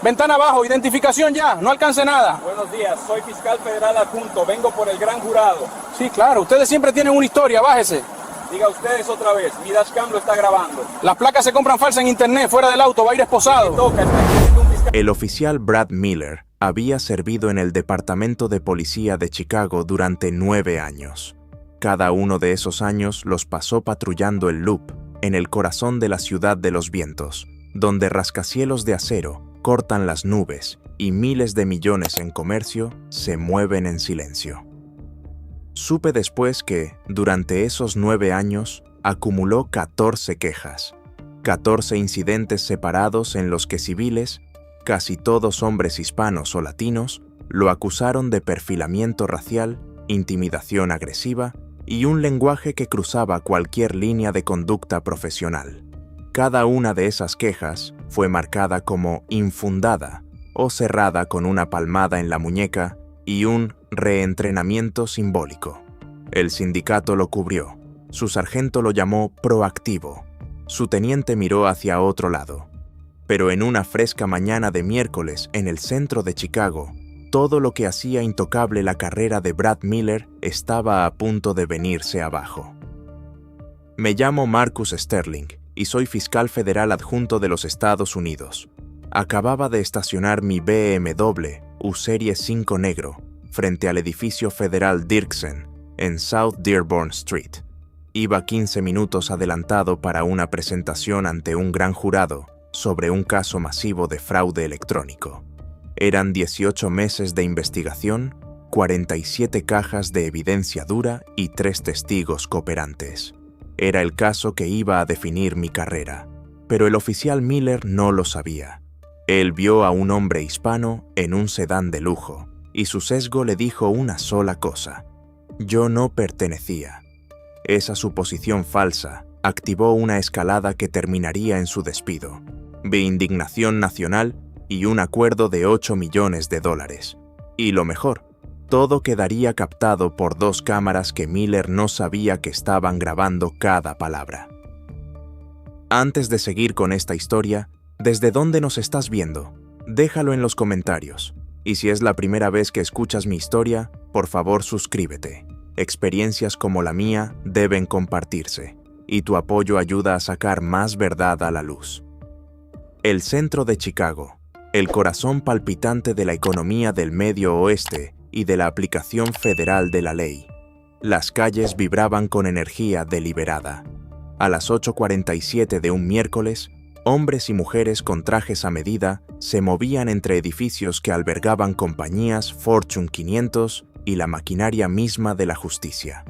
Ventana abajo, identificación ya, no alcance nada. Buenos días, soy fiscal federal adjunto, vengo por el gran jurado. Sí, claro, ustedes siempre tienen una historia, bájese. Diga ustedes otra vez, mi dashcam lo está grabando. Las placas se compran falsas en internet, fuera del auto, va a ir esposado. Toca, está aquí un fiscal. El oficial Brad Miller había servido en el Departamento de Policía de Chicago durante 9 años. Cada uno de esos años los pasó patrullando el Loop, en el corazón de la ciudad de los vientos, donde rascacielos de acero cortan las nubes y miles de millones en comercio se mueven en silencio. Supe después que, durante esos 9 años, acumuló 14 quejas, 14 incidentes separados en los que civiles, casi todos hombres hispanos o latinos, lo acusaron de perfilamiento racial, intimidación agresiva y un lenguaje que cruzaba cualquier línea de conducta profesional. Cada una de esas quejas fue marcada como infundada o cerrada con una palmada en la muñeca y un reentrenamiento simbólico. El sindicato lo cubrió. Su sargento lo llamó proactivo. Su teniente miró hacia otro lado. Pero en una fresca mañana de miércoles en el centro de Chicago, todo lo que hacía intocable la carrera de Brad Miller estaba a punto de venirse abajo. Me llamo Marcus Sterling y soy fiscal federal adjunto de los Estados Unidos. Acababa de estacionar mi BMW U-Serie 5 negro frente al edificio federal Dirksen en South Dearborn Street. Iba 15 minutos adelantado para una presentación ante un gran jurado sobre un caso masivo de fraude electrónico. Eran 18 meses de investigación, 47 cajas de evidencia dura y 3 testigos cooperantes. Era el caso que iba a definir mi carrera, pero el oficial Miller no lo sabía. Él vio a un hombre hispano en un sedán de lujo, y su sesgo le dijo una sola cosa: yo no pertenecía. Esa suposición falsa activó una escalada que terminaría en su despido, de indignación nacional y un acuerdo de $8 millones. Y lo mejor, todo quedaría captado por 2 cámaras que Miller no sabía que estaban grabando cada palabra. Antes de seguir con esta historia, ¿desde dónde nos estás viendo? Déjalo en los comentarios. Y si es la primera vez que escuchas mi historia, por favor suscríbete. Experiencias como la mía deben compartirse, y tu apoyo ayuda a sacar más verdad a la luz. El centro de Chicago, el corazón palpitante de la economía del Medio Oeste y de la aplicación federal de la ley. Las calles vibraban con energía deliberada. A las 8:47 de un miércoles, hombres y mujeres con trajes a medida se movían entre edificios que albergaban compañías Fortune 500 y la maquinaria misma de la justicia.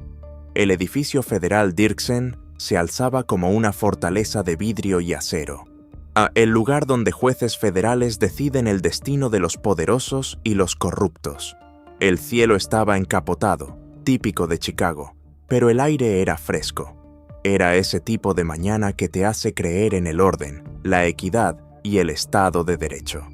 El edificio federal Dirksen se alzaba como una fortaleza de vidrio y acero, el lugar donde jueces federales deciden el destino de los poderosos y los corruptos. El cielo estaba encapotado, típico de Chicago, pero el aire era fresco. Era ese tipo de mañana que te hace creer en el orden, la equidad y el Estado de Derecho.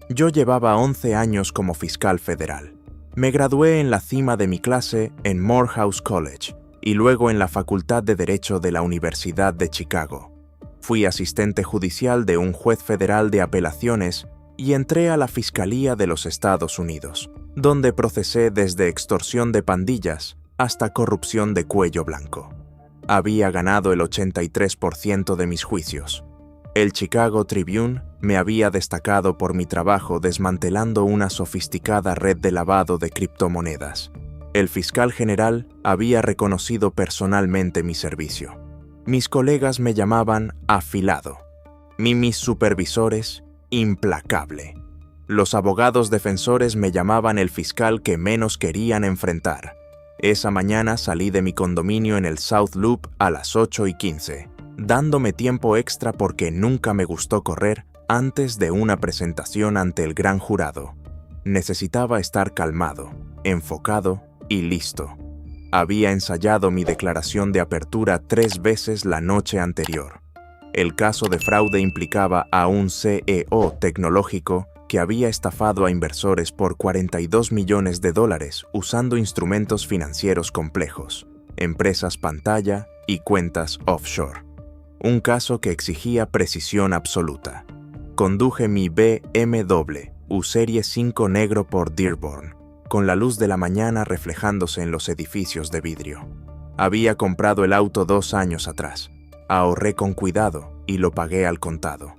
Yo llevaba 11 años como fiscal federal. Me gradué en la cima de mi clase en Morehouse College y luego en la Facultad de Derecho de la Universidad de Chicago. Fui asistente judicial de un juez federal de apelaciones y entré a la Fiscalía de los Estados Unidos, donde procesé desde extorsión de pandillas hasta corrupción de cuello blanco. Había ganado el 83% de mis juicios. El Chicago Tribune me había destacado por mi trabajo desmantelando una sofisticada red de lavado de criptomonedas. El fiscal general había reconocido personalmente mi servicio. Mis colegas me llamaban afilado. Mis supervisores, implacable. Los abogados defensores me llamaban el fiscal que menos querían enfrentar. Esa mañana salí de mi condominio en el South Loop a las 8:15, dándome tiempo extra porque nunca me gustó correr antes de una presentación ante el gran jurado. Necesitaba estar calmado, enfocado y listo. Había ensayado mi declaración de apertura 3 veces la noche anterior. El caso de fraude implicaba a un CEO tecnológico que había estafado a inversores por $42 millones usando instrumentos financieros complejos, empresas pantalla y cuentas offshore. Un caso que exigía precisión absoluta. Conduje mi BMW U-Serie 5 negro por Dearborn, con la luz de la mañana reflejándose en los edificios de vidrio. Había comprado el auto 2 años atrás. Ahorré con cuidado y lo pagué al contado.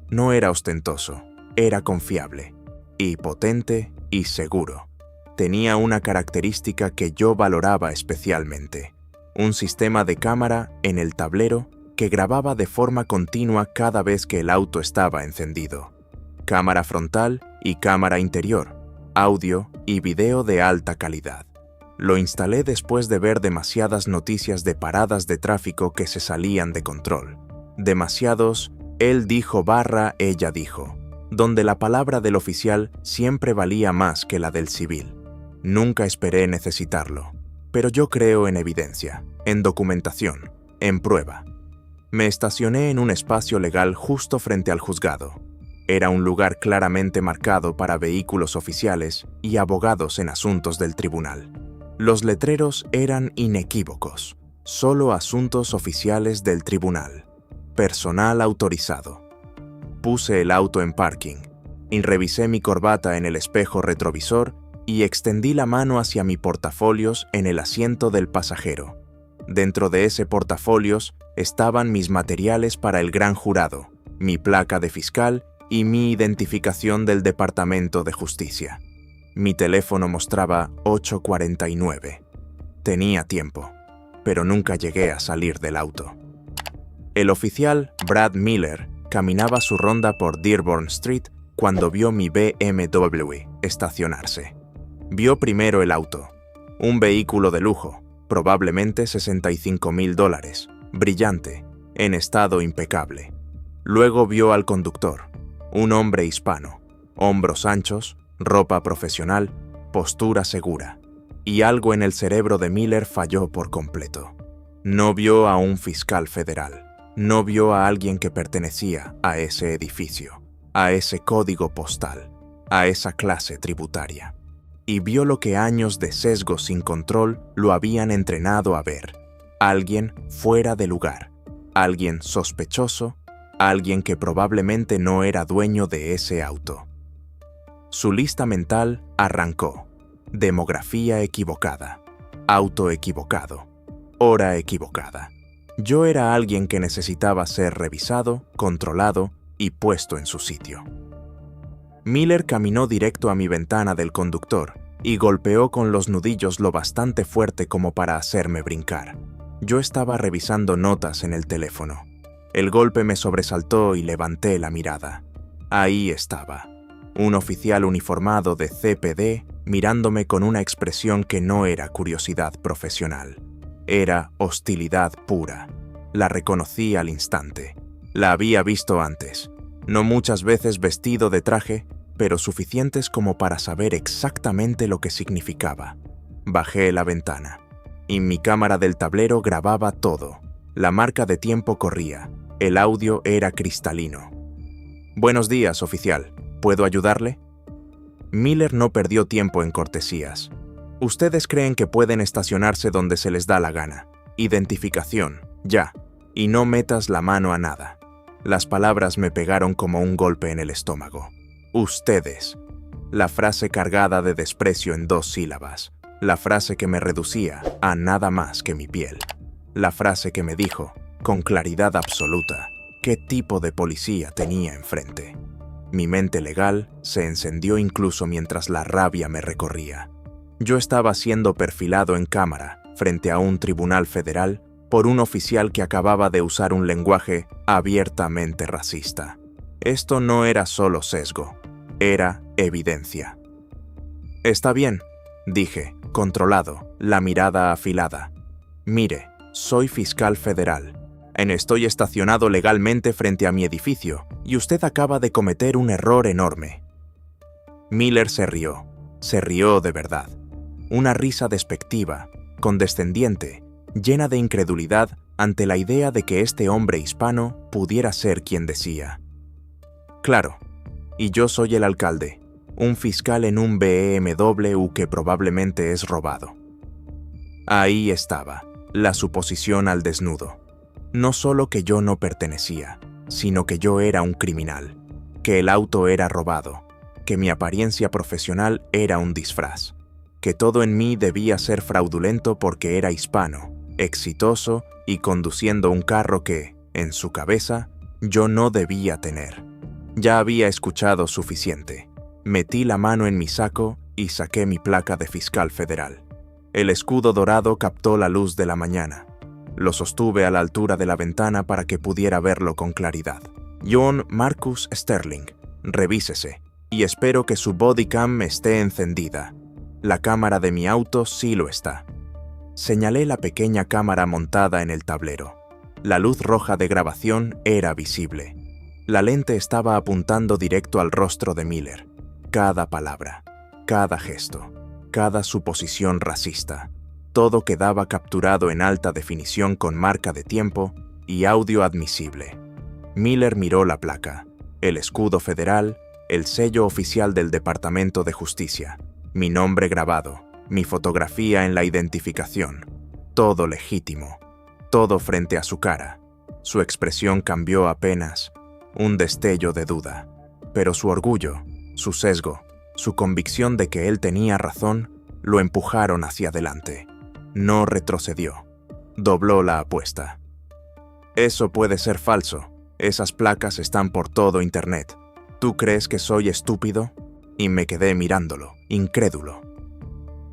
No era ostentoso, era confiable, y potente y seguro. Tenía una característica que yo valoraba especialmente: un sistema de cámara en el tablero que grababa de forma continua cada vez que el auto estaba encendido. Cámara frontal y cámara interior, audio y video de alta calidad. Lo instalé después de ver demasiadas noticias de paradas de tráfico que se salían de control. Demasiados él dijo / ella dijo, donde la palabra del oficial siempre valía más que la del civil. Nunca esperé necesitarlo, pero yo creo en evidencia, en documentación, en prueba. Me estacioné en un espacio legal justo frente al juzgado. Era un lugar claramente marcado para vehículos oficiales y abogados en asuntos del tribunal. Los letreros eran inequívocos: solo asuntos oficiales del tribunal. Personal autorizado. Puse el auto en parking, y revisé mi corbata en el espejo retrovisor y extendí la mano hacia mi portafolios en el asiento del pasajero. Dentro de ese portafolios estaban mis materiales para el gran jurado, mi placa de fiscal y mi identificación del Departamento de Justicia. Mi teléfono mostraba 8:49. Tenía tiempo, pero nunca llegué a salir del auto. El oficial Brad Miller caminaba su ronda por Dearborn Street cuando vio mi BMW estacionarse. Vio primero el auto, un vehículo de lujo, probablemente $65,000, brillante, en estado impecable. Luego vio al conductor, un hombre hispano, hombros anchos, ropa profesional, postura segura, y algo en el cerebro de Miller falló por completo. No vio a un fiscal federal, no vio a alguien que pertenecía a ese edificio, a ese código postal, a esa clase tributaria. Y vio lo que años de sesgo sin control lo habían entrenado a ver: alguien fuera de lugar, alguien sospechoso, alguien que probablemente no era dueño de ese auto. Su lista mental arrancó: demografía equivocada, auto equivocado, hora equivocada. Yo era alguien que necesitaba ser revisado, controlado y puesto en su sitio. Miller caminó directo a mi ventana del conductor y golpeó con los nudillos lo bastante fuerte como para hacerme brincar. Yo estaba revisando notas en el teléfono. El golpe me sobresaltó y levanté la mirada. Ahí estaba, un oficial uniformado de CPD mirándome con una expresión que no era curiosidad profesional. Era hostilidad pura. La reconocí al instante. La había visto antes. No muchas veces vestido de traje, pero suficientes como para saber exactamente lo que significaba. Bajé la ventana, y mi cámara del tablero grababa todo. La marca de tiempo corría. El audio era cristalino. «Buenos días, oficial. ¿Puedo ayudarle?» Miller no perdió tiempo en cortesías. «Ustedes creen que pueden estacionarse donde se les da la gana. Identificación, ya. Y no metas la mano a nada». Las palabras me pegaron como un golpe en el estómago. «Ustedes». La frase cargada de desprecio en 2 sílabas. La frase que me reducía a nada más que mi piel. La frase que me dijo, con claridad absoluta, qué tipo de policía tenía enfrente. Mi mente legal se encendió incluso mientras la rabia me recorría. Yo estaba siendo perfilado en cámara frente a un tribunal federal por un oficial que acababa de usar un lenguaje abiertamente racista. Esto no era solo sesgo, era evidencia. «Está bien», dije, controlado, la mirada afilada. «Mire, soy fiscal federal. Estoy estacionado legalmente frente a mi edificio y usted acaba de cometer un error enorme». Miller se rió de verdad. Una risa despectiva, condescendiente, llena de incredulidad ante la idea de que este hombre hispano pudiera ser quien decía. «Claro, y yo soy el alcalde, un fiscal en un BMW que probablemente es robado». Ahí estaba, la suposición al desnudo. No solo que yo no pertenecía, sino que yo era un criminal. que el auto era robado, que mi apariencia profesional era un disfraz, que todo en mí debía ser fraudulento porque era hispano, exitoso y conduciendo un carro que, en su cabeza, yo no debía tener. Ya había escuchado suficiente. Metí la mano en mi saco y saqué mi placa de fiscal federal. El escudo dorado captó la luz de la mañana. Lo sostuve a la altura de la ventana para que pudiera verlo con claridad. John Marcus Sterling, revísese, y espero que su bodycam esté encendida. La cámara de mi auto sí lo está. Señalé la pequeña cámara montada en el tablero. La luz roja de grabación era visible. La lente estaba apuntando directo al rostro de Miller. Cada palabra, cada gesto, cada suposición racista, todo quedaba capturado en alta definición con marca de tiempo y audio admisible. Miller miró la placa, el escudo federal, el sello oficial del Departamento de Justicia, mi nombre grabado, mi fotografía en la identificación, todo legítimo, todo frente a su cara. Su expresión cambió apenas, un destello de duda, pero su orgullo, su sesgo, su convicción de que él tenía razón, lo empujaron hacia adelante. No retrocedió. Dobló la apuesta. Eso puede ser falso. Esas placas están por todo Internet. ¿Tú crees que soy estúpido? Y me quedé mirándolo, incrédulo.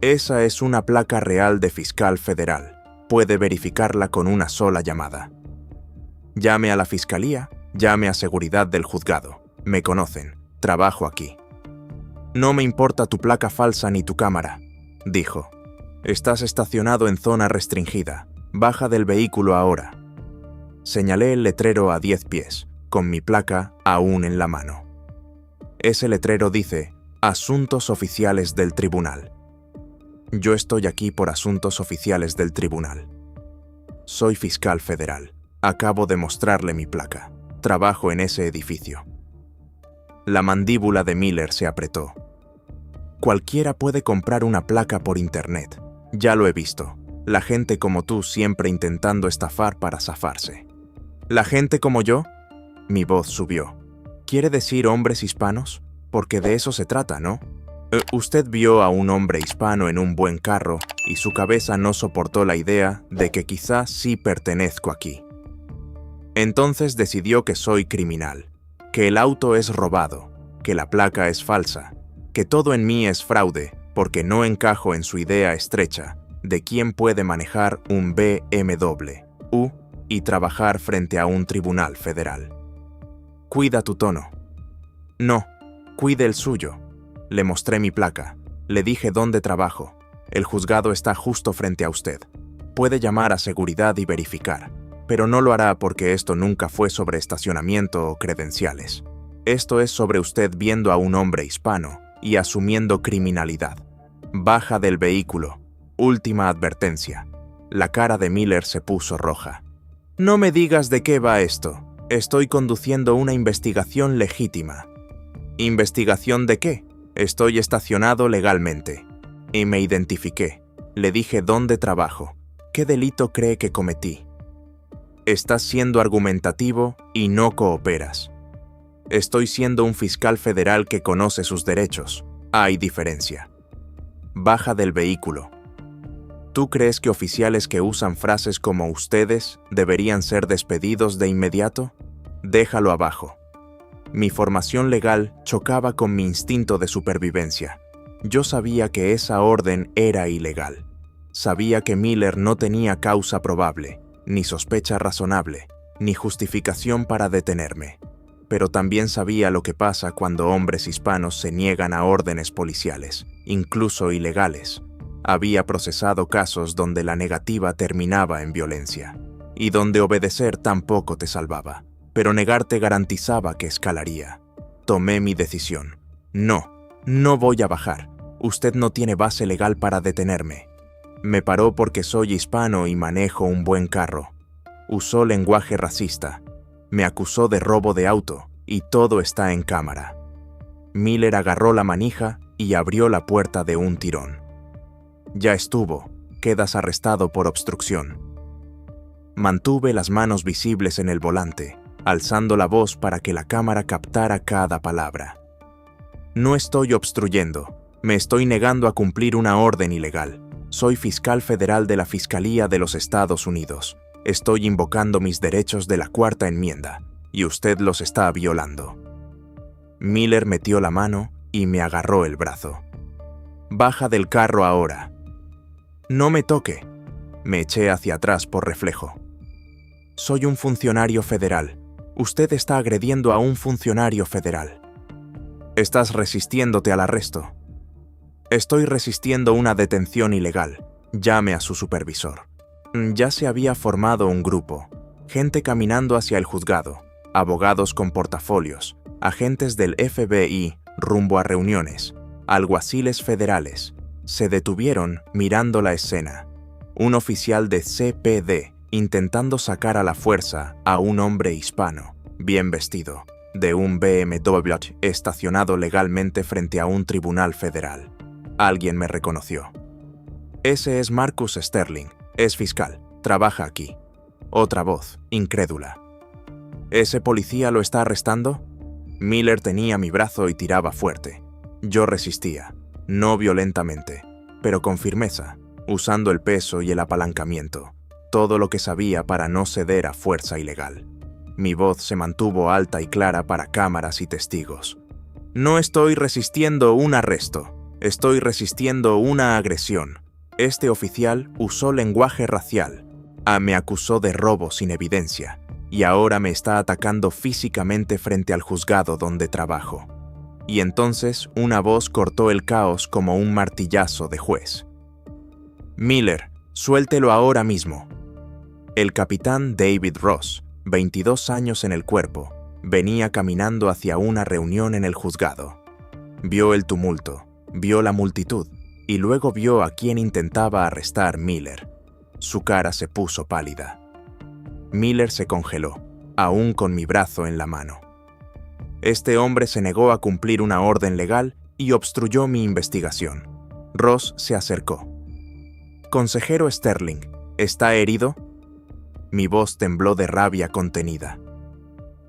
Esa es una placa real de fiscal federal. Puede verificarla con una sola llamada. Llame a la fiscalía, llame a seguridad del juzgado. Me conocen. Trabajo aquí. No me importa tu placa falsa ni tu cámara, dijo. Estás estacionado en zona restringida. Baja del vehículo ahora. Señalé el letrero a 10 pies, con mi placa aún en la mano. Ese letrero dice, Asuntos Oficiales del Tribunal. Yo estoy aquí por asuntos oficiales del tribunal. Soy fiscal federal. Acabo de mostrarle mi placa. Trabajo en ese edificio. La mandíbula de Miller se apretó. Cualquiera puede comprar una placa por internet. Ya lo he visto. La gente como tú siempre intentando estafar para zafarse. ¿La gente como yo? Mi voz subió. ¿Quiere decir hombres hispanos? Porque de eso se trata, ¿no? Usted vio a un hombre hispano en un buen carro y su cabeza no soportó la idea de que quizá sí pertenezco aquí. Entonces decidió que soy criminal, que el auto es robado, que la placa es falsa, que todo en mí es fraude porque no encajo en su idea estrecha de quién puede manejar un BMW y trabajar frente a un tribunal federal. Cuida tu tono. No, cuide el suyo. Le mostré mi placa. Le dije dónde trabajo. El juzgado está justo frente a usted. Puede llamar a seguridad y verificar, pero no lo hará porque esto nunca fue sobre estacionamiento o credenciales. Esto es sobre usted viendo a un hombre hispano y asumiendo criminalidad. Baja del vehículo. Última advertencia. La cara de Miller se puso roja. No me digas de qué va esto. Estoy conduciendo una investigación legítima. ¿Investigación de qué? Estoy estacionado legalmente. Y me identifiqué. Le dije dónde trabajo. ¿Qué delito cree que cometí? Estás siendo argumentativo y no cooperas. Estoy siendo un fiscal federal que conoce sus derechos. Hay diferencia. Baja del vehículo. ¿Tú crees que oficiales que usan frases como ustedes deberían ser despedidos de inmediato? Déjalo abajo. Mi formación legal chocaba con mi instinto de supervivencia. Yo sabía que esa orden era ilegal. Sabía que Miller no tenía causa probable, ni sospecha razonable, ni justificación para detenerme. Pero también sabía lo que pasa cuando hombres hispanos se niegan a órdenes policiales, incluso ilegales. Había procesado casos donde la negativa terminaba en violencia, y donde obedecer tampoco te salvaba, pero negarte garantizaba que escalaría. Tomé mi decisión. No voy a bajar. Usted no tiene base legal para detenerme. Me paró porque soy hispano y manejo un buen carro. Usó lenguaje racista. Me acusó de robo de auto y todo está en cámara. Miller agarró la manija y abrió la puerta de un tirón. Ya estuvo. Quedas arrestado por obstrucción. Mantuve las manos visibles en el volante alzando la voz para que la cámara captara cada palabra. No estoy obstruyendo, me estoy negando a cumplir una orden ilegal. Soy fiscal federal de la Fiscalía de los Estados Unidos. Estoy invocando mis derechos de la Cuarta Enmienda, y usted los está violando. Miller metió la mano y me agarró el brazo. Baja del carro ahora. No me toque. Me eché hacia atrás por reflejo. Soy un funcionario federal. Usted está agrediendo a un funcionario federal. Estás resistiéndote al arresto. Estoy resistiendo una detención ilegal. Llame a su supervisor. Ya se había formado un grupo. Gente caminando hacia el juzgado. Abogados con portafolios. Agentes del FBI rumbo a reuniones. Alguaciles federales. Se detuvieron mirando la escena. Un oficial de CPD intentando sacar a la fuerza a un hombre hispano, bien vestido, de un BMW estacionado legalmente frente a un tribunal federal. Alguien me reconoció. Ese es Marcus Sterling, es fiscal, trabaja aquí. Otra voz, incrédula. ¿Ese policía lo está arrestando? Miller tenía mi brazo y tiraba fuerte. Yo resistía, no violentamente, pero con firmeza, usando el peso y el apalancamiento, todo lo que sabía para no ceder a fuerza ilegal. Mi voz se mantuvo alta y clara para cámaras y testigos. No estoy resistiendo un arresto, estoy resistiendo una agresión. Este oficial usó lenguaje racial, me acusó de robo sin evidencia, y ahora me está atacando físicamente frente al juzgado donde trabajo. Y entonces una voz cortó el caos como un martillazo de juez. Miller, suéltelo ahora mismo. El capitán David Ross, 22 años en el cuerpo, venía caminando hacia una reunión en el juzgado. Vio el tumulto, vio la multitud, y luego vio a quien intentaba arrestar Miller. Su cara se puso pálida. Miller se congeló, aún con mi brazo en la mano. Este hombre se negó a cumplir una orden legal y obstruyó mi investigación. Ross se acercó. «Consejero Sterling, ¿está herido?» Mi voz tembló de rabia contenida.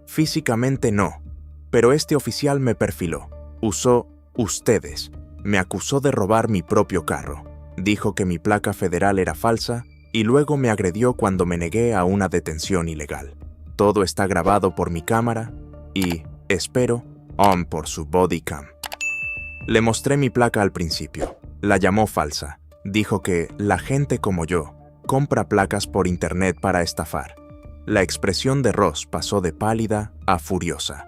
Físicamente no, pero este oficial me perfiló. Usó ustedes. Me acusó de robar mi propio carro. Dijo que mi placa federal era falsa y luego me agredió cuando me negué a una detención ilegal. Todo está grabado por mi cámara y, espero, por su body cam. Le mostré mi placa al principio. La llamó falsa. Dijo que la gente como yo compra placas por internet para estafar. La expresión de Ross pasó de pálida a furiosa.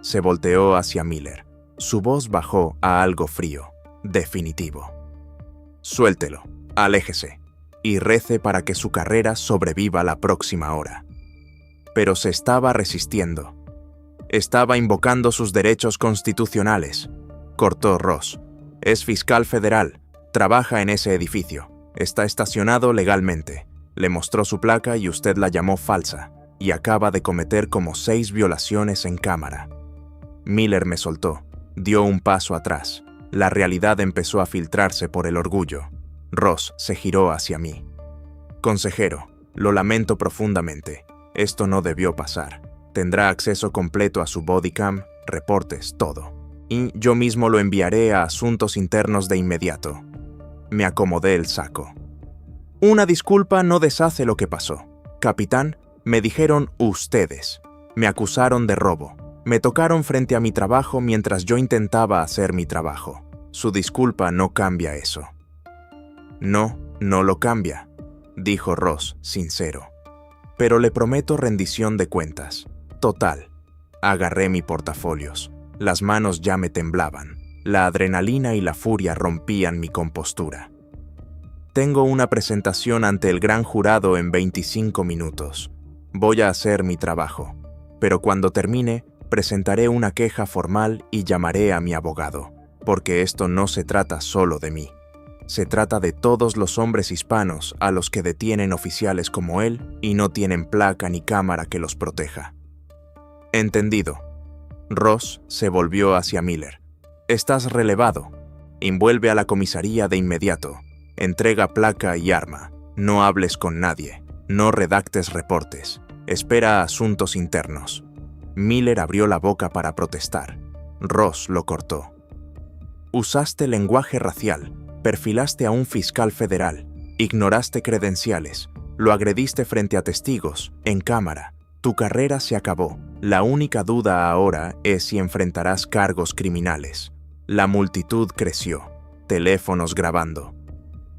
Se volteó hacia Miller. Su voz bajó a algo frío, definitivo. Suéltelo, aléjese, y rece para que su carrera sobreviva la próxima hora. Pero se estaba resistiendo. Estaba invocando sus derechos constitucionales. Cortó Ross. Es fiscal federal. Trabaja en ese edificio. Está estacionado legalmente. Le mostró su placa y usted la llamó falsa, y acaba de cometer como 6 violaciones en cámara. Miller me soltó. Dio un paso atrás. La realidad empezó a filtrarse por el orgullo. Ross se giró hacia mí. Consejero, lo lamento profundamente. Esto no debió pasar. Tendrá acceso completo a su bodycam, reportes, todo. Y yo mismo lo enviaré a Asuntos Internos de inmediato. Me acomodé el saco. Una disculpa no deshace lo que pasó. Capitán, me dijeron ustedes. Me acusaron de robo. Me tocaron frente a mi trabajo mientras yo intentaba hacer mi trabajo. Su disculpa no cambia eso. No, no lo cambia, dijo Ross, sincero. Pero le prometo rendición de cuentas. Total. Agarré mi portafolios. Las manos ya me temblaban. La adrenalina y la furia rompían mi compostura. Tengo una presentación ante el gran jurado en 25 minutos. Voy a hacer mi trabajo. Pero cuando termine, presentaré una queja formal y llamaré a mi abogado, porque esto no se trata solo de mí. Se trata de todos los hombres hispanos a los que detienen oficiales como él y no tienen placa ni cámara que los proteja. Entendido. Ross se volvió hacia Miller. Estás relevado. Envuelve a la comisaría de inmediato. Entrega placa y arma. No hables con nadie. No redactes reportes. Espera a Asuntos Internos. Miller abrió la boca para protestar. Ross lo cortó. Usaste lenguaje racial, perfilaste a un fiscal federal, ignoraste credenciales, lo agrediste frente a testigos, en cámara. Tu carrera se acabó. La única duda ahora es si enfrentarás cargos criminales. La multitud creció. Teléfonos grabando.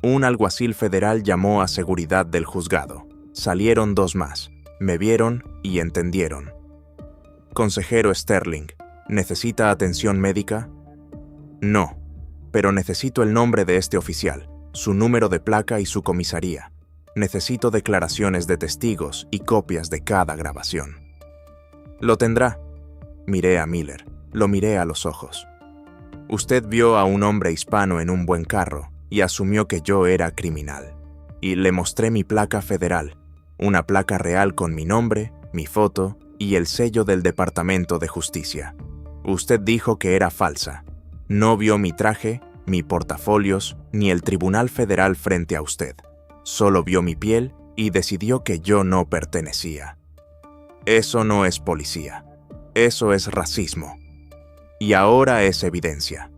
Un alguacil federal llamó a seguridad del juzgado. Salieron 2 más. Me vieron y entendieron. Consejero Sterling, ¿necesita atención médica? No, pero necesito el nombre de este oficial, su número de placa y su comisaría. Necesito declaraciones de testigos y copias de cada grabación. Lo tendrá. Miré a Miller, lo miré a los ojos. Usted vio a un hombre hispano en un buen carro y asumió que yo era criminal. Y le mostré mi placa federal, una placa real con mi nombre, mi foto y el sello del Departamento de Justicia. Usted dijo que era falsa. No vio mi traje, mi portafolios, ni el Tribunal Federal frente a usted. Solo vio mi piel y decidió que yo no pertenecía. Eso no es policía. Eso es racismo. Y ahora es evidencia.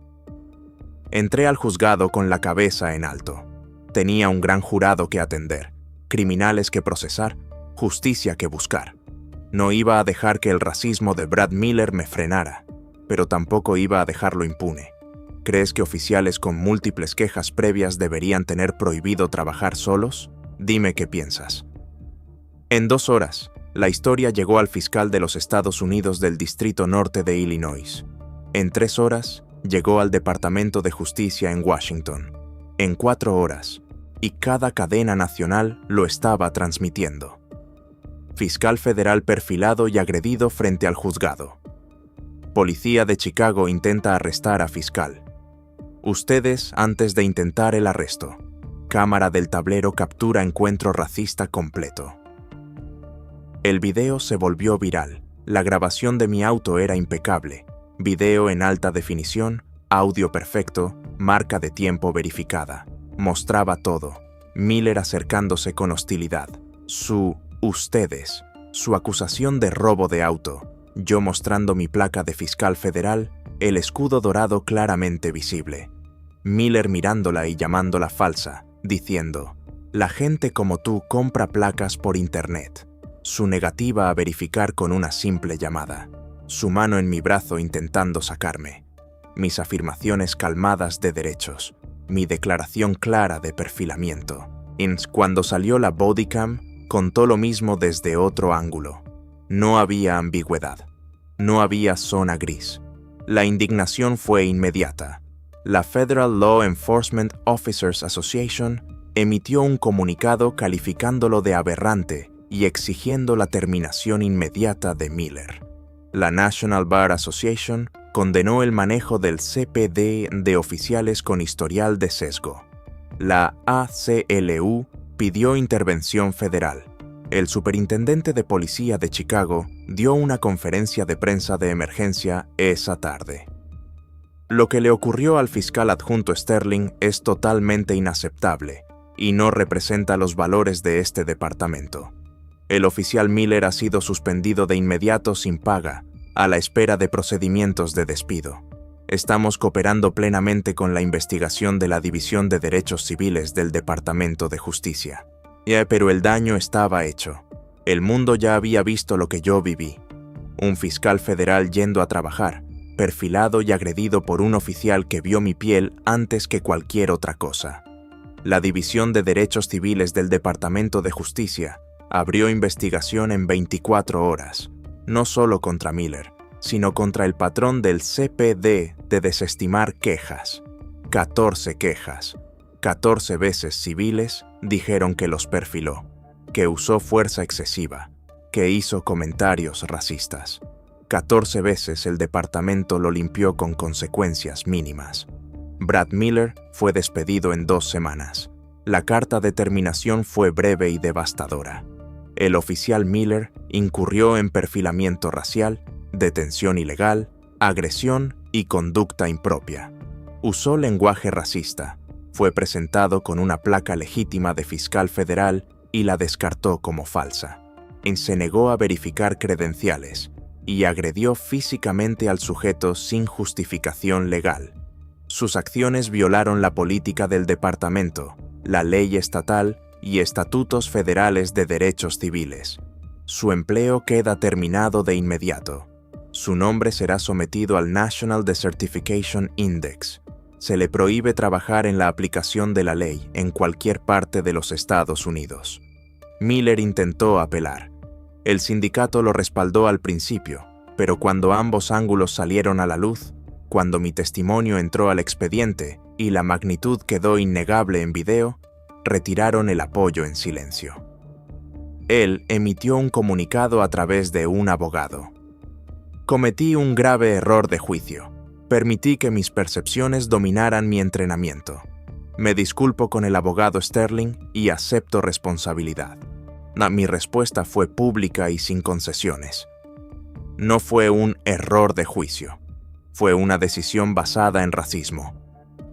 Entré al juzgado con la cabeza en alto. Tenía un gran jurado que atender, criminales que procesar, justicia que buscar. No iba a dejar que el racismo de Brad Miller me frenara, pero tampoco iba a dejarlo impune. ¿Crees que oficiales con múltiples quejas previas deberían tener prohibido trabajar solos? Dime qué piensas. En 2 horas, la historia llegó al fiscal de los Estados Unidos del Distrito Norte de Illinois. En 3 horas, llegó al Departamento de Justicia en Washington. En 4 horas, y cada cadena nacional lo estaba transmitiendo. Fiscal federal perfilado y agredido frente al juzgado. Policía de Chicago intenta arrestar a fiscal. Ustedes antes de intentar el arresto. Cámara del tablero captura encuentro racista completo. El video se volvió viral. La grabación de mi auto era impecable. Video en alta definición, audio perfecto, marca de tiempo verificada. Mostraba todo. Miller acercándose con hostilidad. Ustedes. Su acusación de robo de auto. Yo mostrando mi placa de fiscal federal, el escudo dorado claramente visible. Miller mirándola y llamándola falsa, diciendo, la gente como tú compra placas por internet. Su negativa a verificar con una simple llamada. Su mano en mi brazo intentando sacarme. Mis afirmaciones calmadas de derechos. Mi declaración clara de perfilamiento. Cuando salió la bodycam, contó lo mismo desde otro ángulo. No había ambigüedad. No había zona gris. La indignación fue inmediata. La Federal Law Enforcement Officers Association emitió un comunicado calificándolo de aberrante y exigiendo la terminación inmediata de Miller. La National Bar Association condenó el manejo del CPD de oficiales con historial de sesgo. La ACLU pidió intervención federal. El superintendente de policía de Chicago dio una conferencia de prensa de emergencia esa tarde. Lo que le ocurrió al fiscal adjunto Sterling es totalmente inaceptable y no representa los valores de este departamento. El oficial Miller ha sido suspendido de inmediato sin paga, a la espera de procedimientos de despido. Estamos cooperando plenamente con la investigación de la División de Derechos Civiles del Departamento de Justicia. Pero el daño estaba hecho. El mundo ya había visto lo que yo viví. Un fiscal federal yendo a trabajar, perfilado y agredido por un oficial que vio mi piel antes que cualquier otra cosa. La División de Derechos Civiles del Departamento de Justicia abrió investigación en 24 horas, no solo contra Miller, sino contra el patrón del CPD de desestimar quejas. 14 quejas. 14 veces civiles dijeron que los perfiló, que usó fuerza excesiva, que hizo comentarios racistas. 14 veces el departamento lo limpió con consecuencias mínimas. Brad Miller fue despedido en 2 semanas. La carta de terminación fue breve y devastadora. El oficial Miller incurrió en perfilamiento racial, detención ilegal, agresión y conducta impropia. Usó lenguaje racista. Fue presentado con una placa legítima de fiscal federal y la descartó como falsa. Se negó a verificar credenciales. y agredió físicamente al sujeto sin justificación legal. Sus acciones violaron la política del departamento, la ley estatal y estatutos federales de derechos civiles. Su empleo queda terminado de inmediato. Su nombre será sometido al National Desertification Index. Se le prohíbe trabajar en la aplicación de la ley en cualquier parte de los Estados Unidos. Miller intentó apelar. El sindicato lo respaldó al principio, pero cuando ambos ángulos salieron a la luz, cuando mi testimonio entró al expediente y la magnitud quedó innegable en video, retiraron el apoyo en silencio. Él emitió un comunicado a través de un abogado. Cometí un grave error de juicio. Permití que mis percepciones dominaran mi entrenamiento. Me disculpo con el abogado Sterling y acepto responsabilidad. Mi respuesta fue pública y sin concesiones. No fue un error de juicio. Fue una decisión basada en racismo.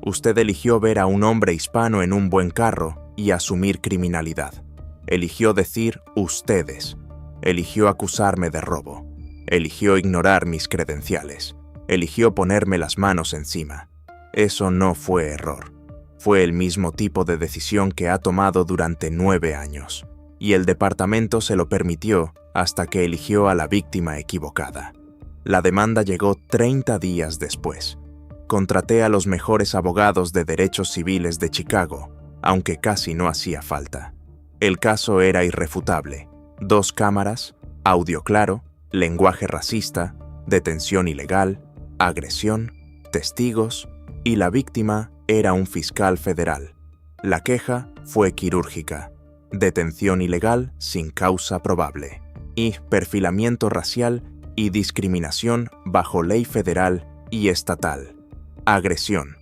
Usted eligió ver a un hombre hispano en un buen carro y asumir criminalidad. Eligió decir ustedes. Eligió acusarme de robo. Eligió ignorar mis credenciales. Eligió ponerme las manos encima. Eso no fue error. Fue el mismo tipo de decisión que ha tomado durante 9 años. Y el departamento se lo permitió hasta que eligió a la víctima equivocada. La demanda llegó 30 días después. Contraté a los mejores abogados de derechos civiles de Chicago, aunque casi no hacía falta. El caso era irrefutable. 2 cámaras, audio claro, lenguaje racista, detención ilegal, agresión, testigos, y la víctima era un fiscal federal. La queja fue quirúrgica. Detención ilegal sin causa probable. Y perfilamiento racial y discriminación bajo ley federal y estatal. Agresión.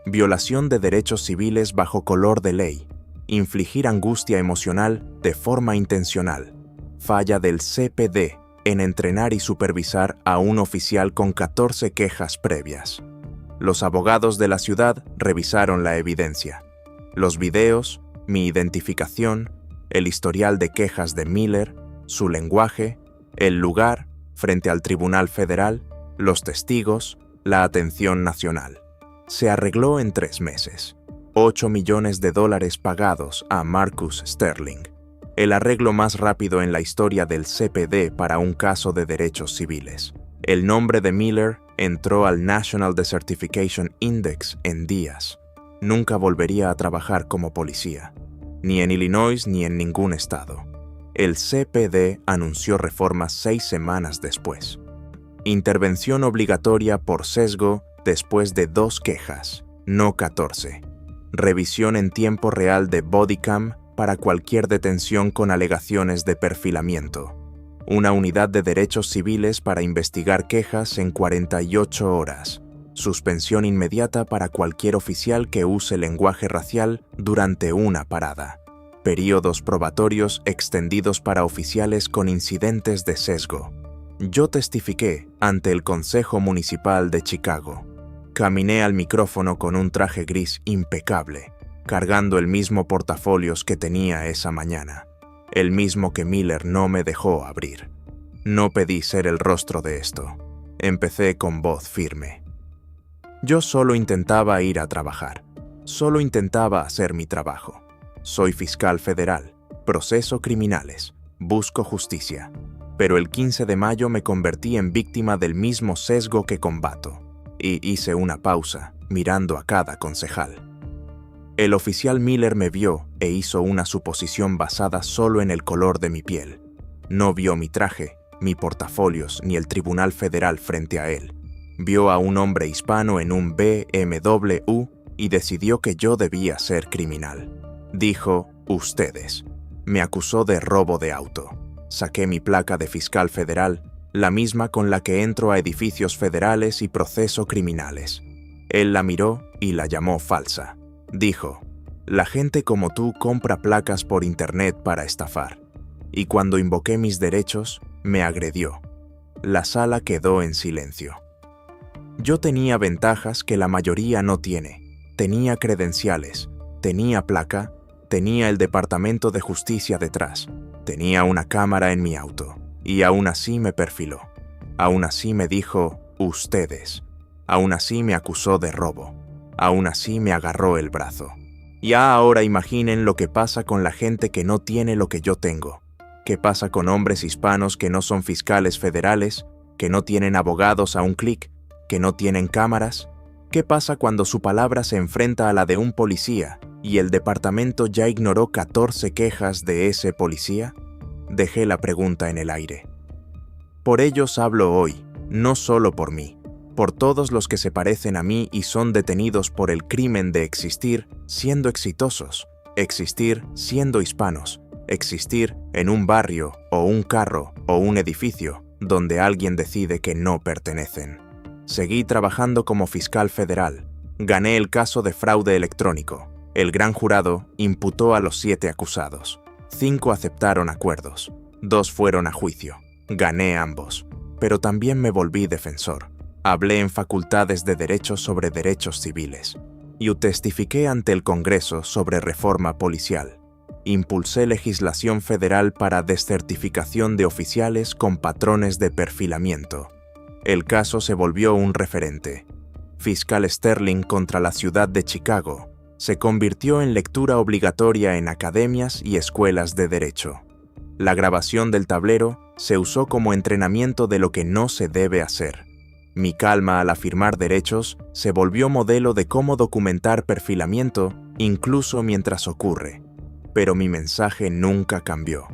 Violación de derechos civiles bajo color de ley. Infligir angustia emocional de forma intencional. Falla del CPD en entrenar y supervisar a un oficial con 14 quejas previas. Los abogados de la ciudad revisaron la evidencia. Los videos, mi identificación, el historial de quejas de Miller, su lenguaje, el lugar frente al Tribunal Federal, los testigos, la atención nacional. Se arregló en 3 meses. $8 millones pagados a Marcus Sterling. El arreglo más rápido en la historia del CPD para un caso de derechos civiles. El nombre de Miller entró al National Desertification Index en días. Nunca volvería a trabajar como policía, ni en Illinois ni en ningún estado. El CPD anunció reformas 6 semanas después. Intervención obligatoria por sesgo después de 2 quejas, no 14. Revisión en tiempo real de bodycam para cualquier detención con alegaciones de perfilamiento. Una unidad de derechos civiles para investigar quejas en 48 horas. Suspensión inmediata para cualquier oficial que use lenguaje racial durante una parada. Períodos probatorios extendidos para oficiales con incidentes de sesgo. Yo testifiqué ante el Consejo Municipal de Chicago. Caminé al micrófono con un traje gris impecable, cargando el mismo portafolios que tenía esa mañana, el mismo que Miller no me dejó abrir. No pedí ser el rostro de esto. Empecé con voz firme. Yo solo intentaba ir a trabajar. Solo intentaba hacer mi trabajo. Soy fiscal federal, proceso criminales, busco justicia. Pero el 15 de mayo me convertí en víctima del mismo sesgo que combato. Y hice una pausa, mirando a cada concejal. El oficial Miller me vio e hizo una suposición basada solo en el color de mi piel. No vio mi traje, mi portafolios ni el Tribunal Federal frente a él. Vio a un hombre hispano en un BMW y decidió que yo debía ser criminal. Dijo, ustedes. Me acusó de robo de auto. Saqué mi placa de fiscal federal, la misma con la que entro a edificios federales y proceso criminales. Él la miró y la llamó falsa. Dijo, la gente como tú compra placas por internet para estafar. Y cuando invoqué mis derechos, me agredió. La sala quedó en silencio. Yo tenía ventajas que la mayoría no tiene. Tenía credenciales, tenía placa, tenía el Departamento de Justicia detrás, tenía una cámara en mi auto, y aún así me perfiló. Aún así me dijo, ustedes. Aún así me acusó de robo. Aún así me agarró el brazo. Ya ahora imaginen lo que pasa con la gente que no tiene lo que yo tengo. ¿Qué pasa con hombres hispanos que no son fiscales federales, que no tienen abogados a un clic, que no tienen cámaras? ¿Qué pasa cuando su palabra se enfrenta a la de un policía y el departamento ya ignoró 14 quejas de ese policía? Dejé la pregunta en el aire. Por ellos hablo hoy, no solo por mí, por todos los que se parecen a mí y son detenidos por el crimen de existir siendo exitosos, existir siendo hispanos, existir en un barrio o un carro o un edificio donde alguien decide que no pertenecen. Seguí trabajando como fiscal federal. Gané el caso de fraude electrónico. El gran jurado imputó a los 7 acusados. 5 aceptaron acuerdos. 2 fueron a juicio. Gané ambos. Pero también me volví defensor. Hablé en facultades de Derecho sobre derechos civiles. Y testifiqué ante el Congreso sobre reforma policial. Impulsé legislación federal para descertificación de oficiales con patrones de perfilamiento. El caso se volvió un referente. Fiscal Sterling contra la ciudad de Chicago se convirtió en lectura obligatoria en academias y escuelas de derecho. La grabación del tablero se usó como entrenamiento de lo que no se debe hacer. Mi calma al afirmar derechos se volvió modelo de cómo documentar perfilamiento incluso mientras ocurre. Pero mi mensaje nunca cambió.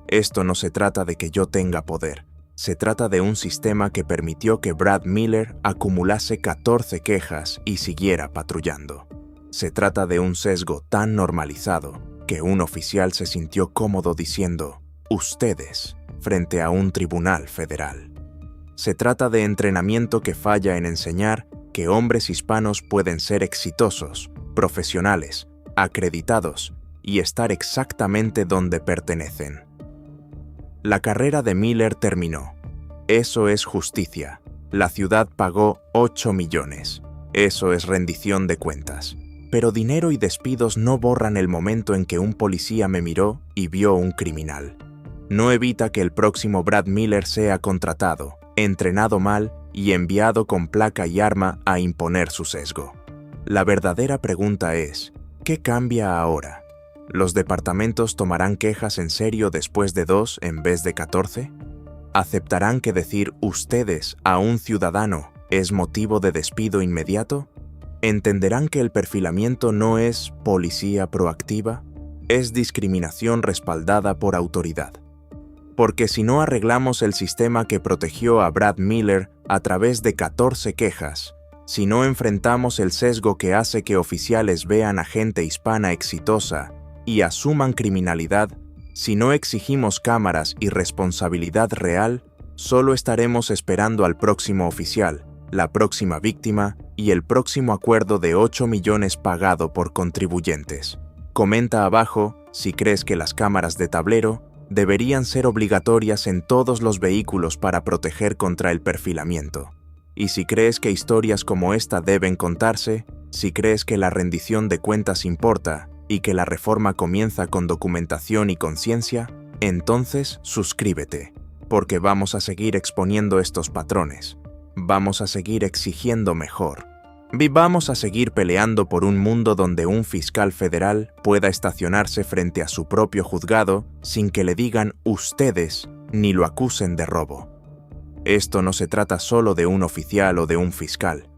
Esto no se trata de que yo tenga poder. Se trata de un sistema que permitió que Brad Miller acumulase 14 quejas y siguiera patrullando. Se trata de un sesgo tan normalizado que un oficial se sintió cómodo diciendo «ustedes» frente a un tribunal federal. Se trata de entrenamiento que falla en enseñar que hombres hispanos pueden ser exitosos, profesionales, acreditados y estar exactamente donde pertenecen. La carrera de Miller terminó. Eso es justicia. La ciudad pagó 8 millones. Eso es rendición de cuentas. Pero dinero y despidos no borran el momento en que un policía me miró y vio un criminal. No evita que el próximo Brad Miller sea contratado, entrenado mal y enviado con placa y arma a imponer su sesgo. La verdadera pregunta es, ¿qué cambia ahora? ¿Los departamentos tomarán quejas en serio después de 2 en vez de 14? ¿Aceptarán que decir ustedes a un ciudadano es motivo de despido inmediato? ¿Entenderán que el perfilamiento no es policía proactiva? Es discriminación respaldada por autoridad. Porque si no arreglamos el sistema que protegió a Brad Miller a través de 14 quejas, si no enfrentamos el sesgo que hace que oficiales vean a gente hispana exitosa y asuman criminalidad, si no exigimos cámaras y responsabilidad real, solo estaremos esperando al próximo oficial, la próxima víctima y el próximo acuerdo de 8 millones pagado por contribuyentes. Comenta abajo si crees que las cámaras de tablero deberían ser obligatorias en todos los vehículos para proteger contra el perfilamiento. Y si crees que historias como esta deben contarse, si crees que la rendición de cuentas importa, y que la reforma comienza con documentación y conciencia, entonces suscríbete, porque vamos a seguir exponiendo estos patrones. Vamos a seguir exigiendo mejor. Vamos a seguir peleando por un mundo donde un fiscal federal pueda estacionarse frente a su propio juzgado sin que le digan ustedes ni lo acusen de robo. Esto no se trata solo de un oficial o de un fiscal.